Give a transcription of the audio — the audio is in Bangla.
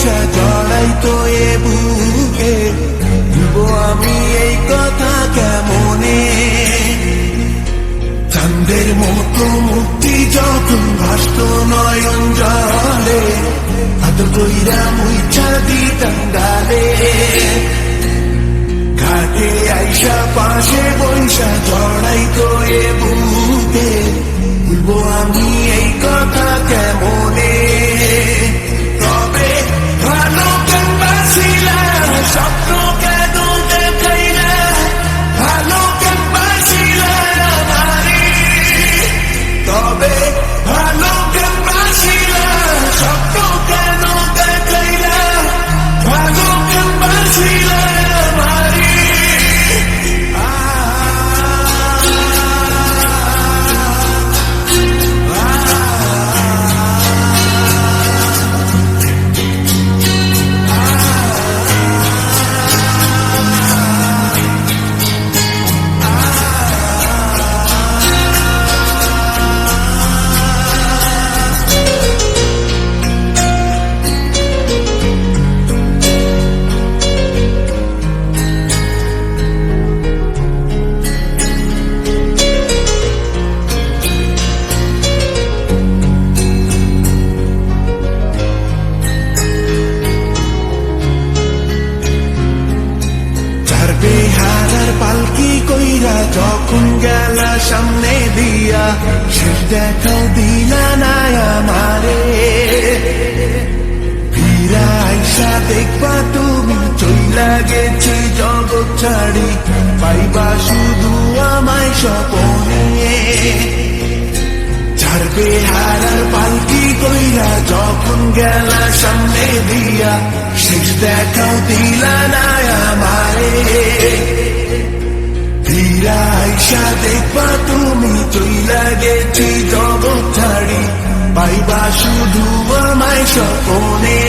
বৈশা জড়াই তো এ বুকে, ভুলবো আমি এই কথা কেমনে? চাঁদের মতো মুক্তি যখন ভাসত নয়ন জলে, আদর কইরা মুইছা দিতাম গালে। ঘাটে আইসা পাশে বৈশা জড়াই তো এ বুকে, ভুলবো আমি এই কথা কেমনে? তবে ভালো কেন বাসিলা, স্বপ্ন কেন দেখাইলা, ভালো কেন বাসিলা আমারে? তবে ভালো কেন বাসিলা, স্বপ্ন কেন দেখাইলা, ভালো কেন বাসিলা আমারে? বেহারার পালকি কইরা যখন গেলা সামনে দিয়া, শেষ দেখাও দিলা না আমারে। ফিরা আইসা দেখবা তুমি চইলা গেছি জগৎ ছাড়ি, পাইবা শুধু আমায় স্বপনে। ছাড়বে হারার পালকি কইরা যখন গেলা সামনে দিয়া, শেষ দেখাও দিলা না আমারে। ফিরা আইসা দেখবা তুমি চইলা গেছি জগৎ ছাড়ি, পাইবা শুধু আমায় স্বপনে।